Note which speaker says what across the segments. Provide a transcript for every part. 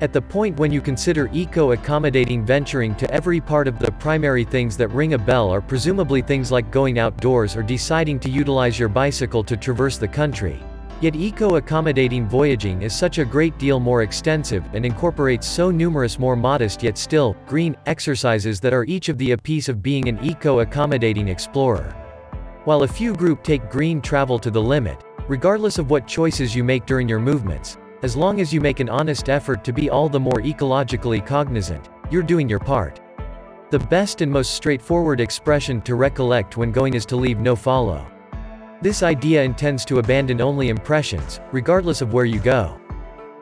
Speaker 1: At the point when you consider eco-accommodating, venturing to every part of the primary things that ring a bell are presumably things like going outdoors or deciding to utilize your bicycle to traverse the country. Yet eco-accommodating voyaging is such a great deal more extensive, and incorporates so numerous more modest yet still, green, exercises that are each of the apiece of being an eco-accommodating explorer. While a few group take green travel to the limit, regardless of what choices you make during your movements, as long as you make an honest effort to be all the more ecologically cognizant, you're doing your part. The best and most straightforward expression to recollect when going is to leave no follow. This idea intends to abandon only impressions, regardless of where you go.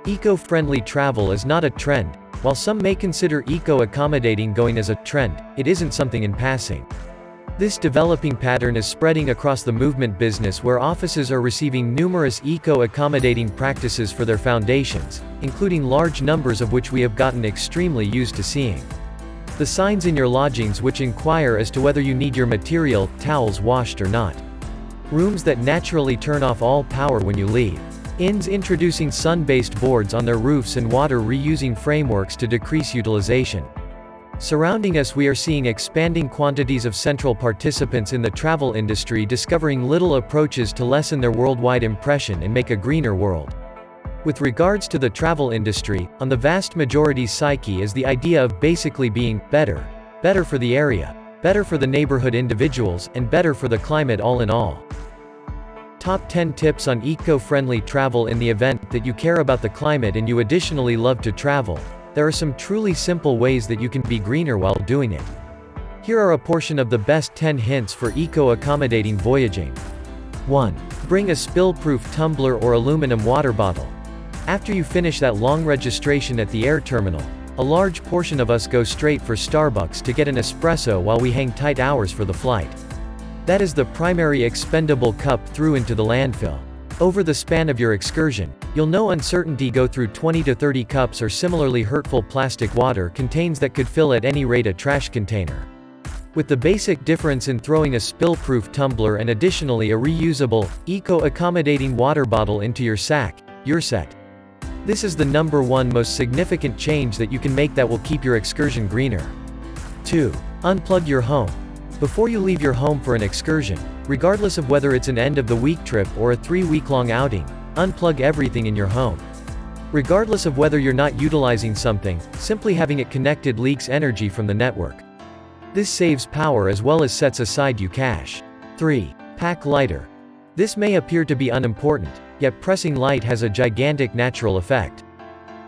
Speaker 1: Eco-friendly travel is not a trend. While some may consider eco-accommodating going as a trend, it isn't something in passing. This developing pattern is spreading across the movement business, where offices are receiving numerous eco-accommodating practices for their foundations, including large numbers of which we have gotten extremely used to seeing. The signs in your lodgings which inquire as to whether you need your material towels washed or not. Rooms that naturally turn off all power when you leave. Inns introducing sun-based boards on their roofs and water reusing frameworks to decrease utilization. Surrounding us, we are seeing expanding quantities of central participants in the travel industry discovering little approaches to lessen their worldwide impression and make a greener world. With regards to the travel industry, on the vast majority's psyche is the idea of basically being better. Better for the area, better for the neighborhood individuals, and better for the climate all in all. Top 10 tips on eco-friendly travel. In the event that you care about the climate and you additionally love to travel, there are some truly simple ways that you can be greener while doing it. Here are a portion of the best 10 hints for eco-accommodating voyaging. 1. Bring a spill-proof tumbler or aluminum water bottle. After you finish that long registration at the air terminal, a large portion of us go straight for Starbucks to get an espresso while we hang tight hours for the flight. That is the primary expendable cup through into the landfill. Over the span of your excursion, you'll no uncertainty go through 20 to 30 cups or similarly hurtful plastic water contains that could fill at any rate a trash container. With the basic difference in throwing a spill-proof tumbler and additionally a reusable, eco-accommodating water bottle into your sack, you're set. This is the number one most significant change that you can make that will keep your excursion greener. 2. Unplug your home. Before you leave your home for an excursion, regardless of whether it's an end-of-the-week trip or a 3-week-long outing, unplug everything in your home. Regardless of whether you're not utilizing something, simply having it connected leaks energy from the network. This saves power as well as sets aside you cash. 3. Pack lighter. This may appear to be unimportant, yet pressing light has a gigantic natural effect.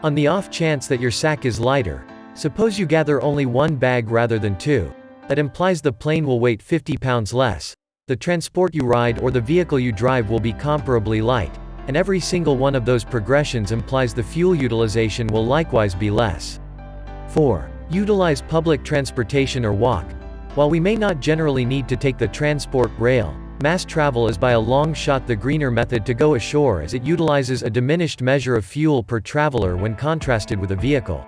Speaker 1: On the off chance that your sack is lighter, suppose you gather only one bag rather than two. That implies the plane will weigh 50 pounds less. The transport you ride or the vehicle you drive will be comparably light, and every single one of those progressions implies the fuel utilization will likewise be less. 4. Utilize public transportation or walk. While we may not generally need to take the transport, rail, mass travel is by a long shot the greener method to go ashore, as it utilizes a diminished measure of fuel per traveler when contrasted with a vehicle.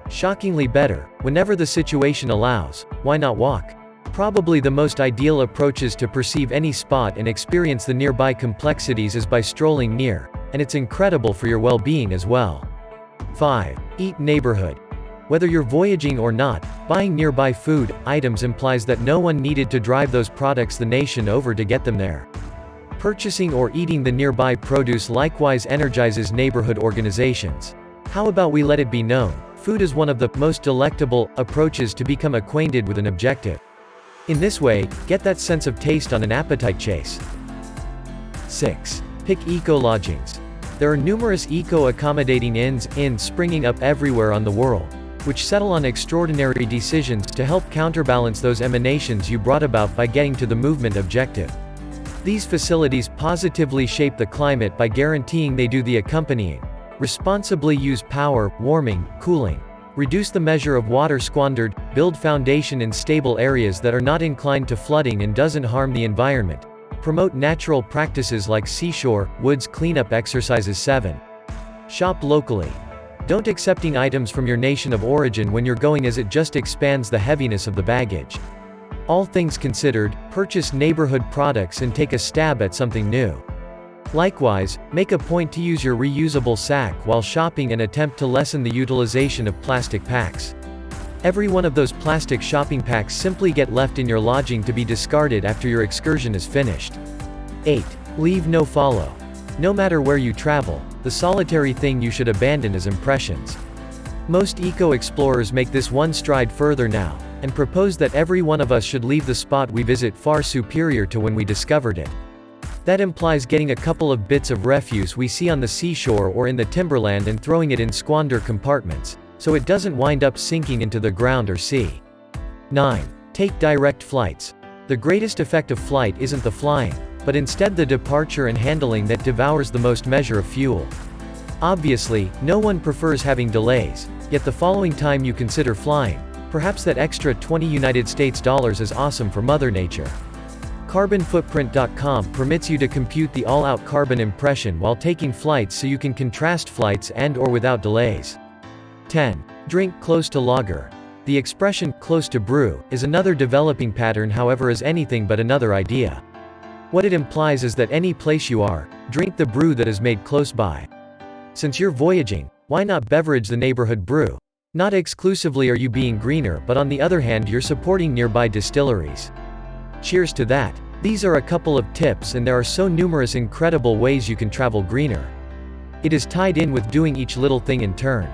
Speaker 1: Shockingly better, whenever the situation allows, why not walk? Probably the most ideal approaches to perceive any spot and experience the nearby complexities is by strolling near, and it's incredible for your well-being as well. 5. Eat neighborhood. Whether you're voyaging or not, buying nearby food items implies that no one needed to drive those products the nation over to get them there. Purchasing or eating the nearby produce likewise energizes neighborhood organizations. How about we let it be known, food is one of the most delectable approaches to become acquainted with an objective. In this way, get that sense of taste on an appetite chase. 6. Pick eco-lodgings. There are numerous eco-accommodating inns springing up everywhere on the world, which settle on extraordinary decisions to help counterbalance those emanations you brought about by getting to the movement objective. These facilities positively shape the climate by guaranteeing they do the accompanying. Responsibly use power, warming, cooling. Reduce the measure of water squandered, build foundation in stable areas that are not inclined to flooding and doesn't harm the environment. Promote natural practices like seashore, woods cleanup exercises. 7. Shop locally. Don't accepting items from your nation of origin when you're going, as it just expands the heaviness of the baggage. All things considered, purchase neighborhood products and take a stab at something new. Likewise, make a point to use your reusable sack while shopping and attempt to lessen the utilization of plastic packs. Every one of those plastic shopping packs simply get left in your lodging to be discarded after your excursion is finished. 8. Leave no follow. No matter where you travel, the solitary thing you should abandon is impressions. Most eco-explorers make this one stride further now, and propose that every one of us should leave the spot we visit far superior to when we discovered it. That implies getting a couple of bits of refuse we see on the seashore or in the timberland and throwing it in squander compartments, so it doesn't wind up sinking into the ground or sea. 9. Take direct flights. The greatest effect of flight isn't the flying, but instead the departure and handling that devours the most measure of fuel. Obviously, no one prefers having delays, yet the following time you consider flying, perhaps that extra 20 United States dollars is awesome for Mother Nature. Carbonfootprint.com permits you to compute the all-out carbon impression while taking flights so you can contrast flights and/or without delays. 10. Drink close to lager. The expression, close to brew, is another developing pattern, however, is anything but another idea. What it implies is that any place you are, drink the brew that is made close by. Since you're voyaging, why not beverage the neighborhood brew? Not exclusively are you being greener, but on the other hand you're supporting nearby distilleries. Cheers to that. These are a couple of tips, and there are so numerous incredible ways you can travel greener. It is tied in with doing each little thing in turn.